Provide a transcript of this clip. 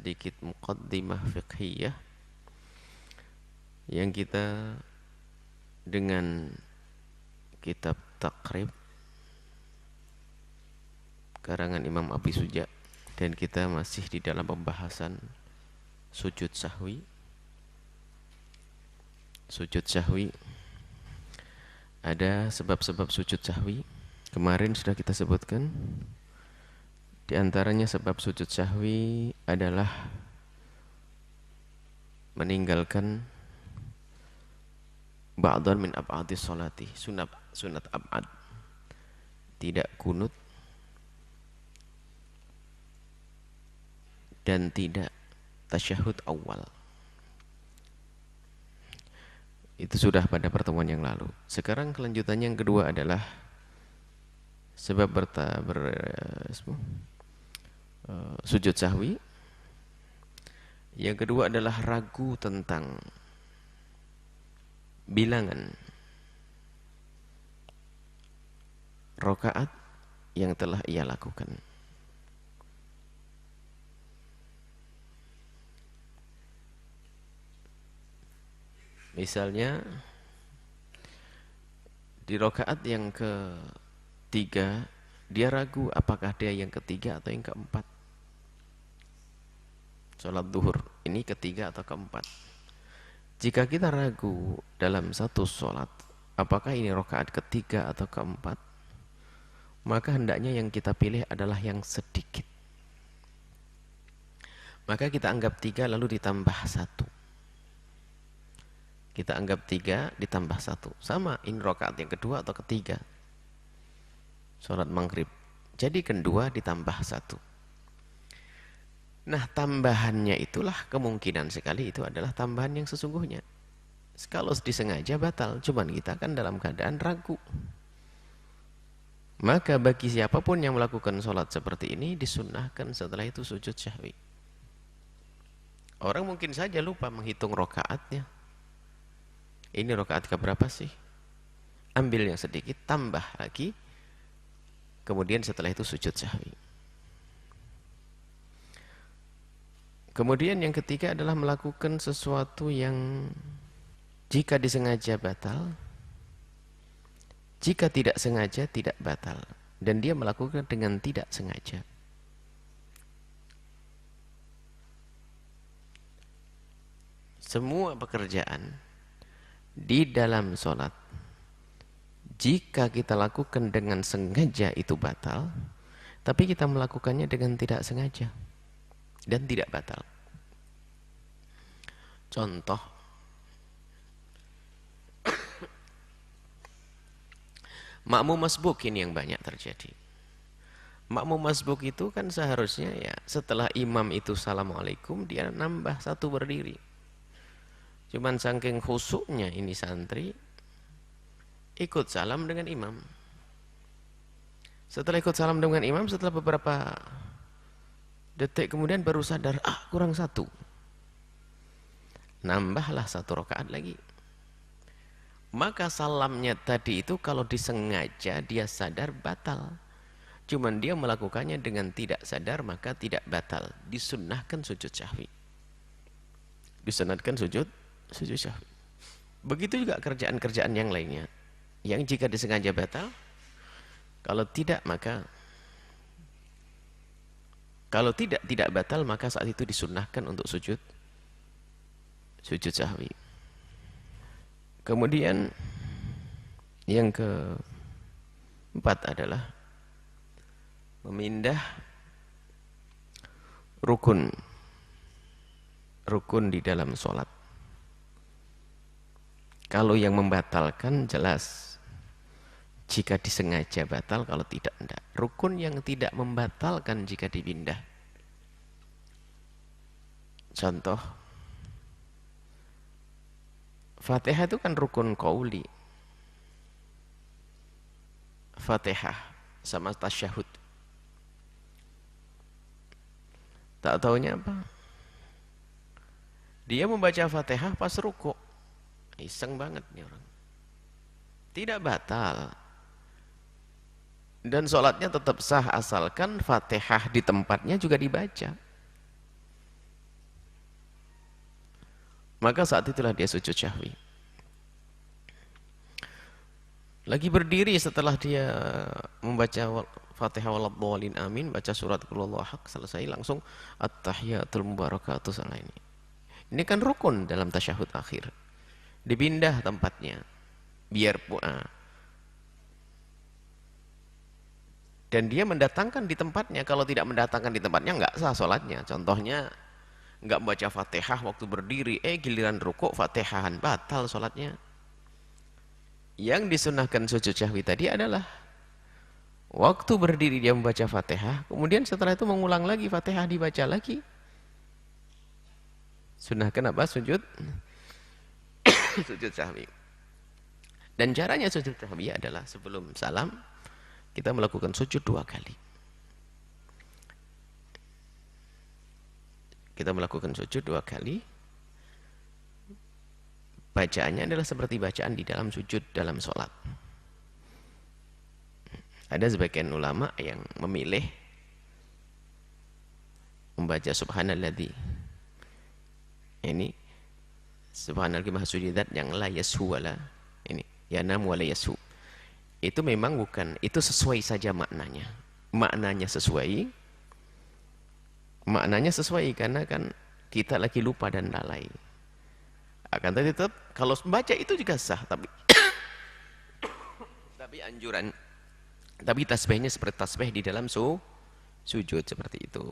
sedikit muqaddimah fiqhiyah yang kita dengan kitab Taqrib karangan Imam Abi Suja, dan kita masih di dalam pembahasan sujud sahwi. Sujud sahwi, ada sebab-sebab sujud sahwi. Kemarin sudah kita sebutkan. Di antaranya sebab sujud sahwi adalah meninggalkan ba'dan min ab'adis sholati, sunat ab'ad, tidak kunut dan tidak tasyahud awal. Itu sudah pada pertemuan yang lalu. Sekarang kelanjutannya yang kedua adalah sebab sujud sahwi. Yang kedua adalah ragu tentang bilangan rakaat yang telah ia lakukan. Misalnya di rakaat yang ketiga dia ragu apakah dia yang ketiga atau yang keempat. Sholat duhur ini ketiga atau keempat. Jika kita ragu dalam satu sholat apakah ini rakaat ketiga atau keempat, maka hendaknya yang kita pilih adalah yang sedikit. Maka kita anggap 3 lalu ditambah 1. Kita anggap 3 ditambah 1. Sama, ini rakaat yang kedua atau ketiga. Sholat maghrib. Jadi kedua ditambah 1. Nah, tambahannya itulah kemungkinan sekali itu adalah tambahan yang sesungguhnya. Kalau disengaja batal, cuman kita kan dalam keadaan ragu. Maka bagi siapapun yang melakukan sholat seperti ini disunnahkan setelah itu sujud syahwi. Orang mungkin saja lupa menghitung rakaatnya. Ini rakaat keberapa sih? Ambil yang sedikit, tambah lagi. Kemudian setelah itu sujud syahwi. Kemudian yang ketiga adalah melakukan sesuatu yang jika disengaja batal, jika tidak sengaja tidak batal. Dan dia melakukan dengan tidak sengaja. Semua pekerjaan di dalam sholat, jika kita lakukan dengan sengaja itu batal, tapi kita melakukannya dengan tidak sengaja dan tidak batal. Contoh, makmum masbuk ini yang banyak terjadi. Makmum masbuk itu kan seharusnya ya setelah imam itu assalamualaikum dia nambah 1 berdiri. Cuman saking khusyuknya ini santri ikut salam dengan imam. Setelah ikut salam dengan imam, setelah beberapa detik kemudian baru sadar, kurang 1. Nambahlah 1 rakaat lagi. Maka salamnya tadi itu kalau disengaja dia sadar batal. Cuman dia melakukannya dengan tidak sadar maka tidak batal. Disunnahkan sujud syahwi. Disunnahkan sujud syahwi. Begitu juga kerjaan-kerjaan yang lainnya. Yang jika disengaja batal, kalau tidak tidak batal maka saat itu disunnahkan untuk sujud sahwi. Kemudian yang keempat adalah memindah rukun di dalam sholat. Kalau yang membatalkan jelas jika disengaja batal, kalau tidak enggak. Rukun yang tidak membatalkan jika dipindah. Contoh, Fatihah itu kan rukun qauli. Fatihah sama tasyahud. Tak taunya apa? Dia membaca Fatihah pas ruku. Iseng banget nih orang. Tidak batal. Dan sholatnya tetap sah asalkan Fatihah di tempatnya juga dibaca. Maka saat itulah dia sujud syahwi. Lagi berdiri setelah dia membaca Fatihah waladhdallin amin, baca surat Qul huwallahu ahad, selesai langsung at-tahiyatul mubarakatuh salah ini. Ini kan rukun dalam tasyahud akhir. Dipindah tempatnya. Biar dan dia mendatangkan di tempatnya. Kalau tidak mendatangkan di tempatnya enggak sah salatnya. Contohnya enggak baca Fatihah waktu berdiri, giliran rukuk Fatihahan, batal salatnya. Yang disunahkan sujud syahwi tadi adalah waktu berdiri dia membaca Fatihah, kemudian setelah itu mengulang lagi Fatihah dibaca lagi. Sunahkan apa? Sujud sujud syahwi. Dan caranya sujud syahwi adalah sebelum salam kita melakukan sujud 2 kali. Kita melakukan sujud 2 kali. Bacaannya adalah seperti bacaan di dalam sujud dalam sholat. Ada sebagian ulama yang memilih membaca subhanalladzi. Ini subhanalladzi maha suci zat yang la yashu wala ini yanam wala yashu. Itu memang bukan, itu sesuai saja maknanya. Maknanya sesuai. Maknanya sesuai karena kan kita lagi lupa dan lalai. Akan tetap kalau membaca itu juga sah, tapi anjuran, tapi tasbihnya seperti tasbih di dalam sujud seperti itu.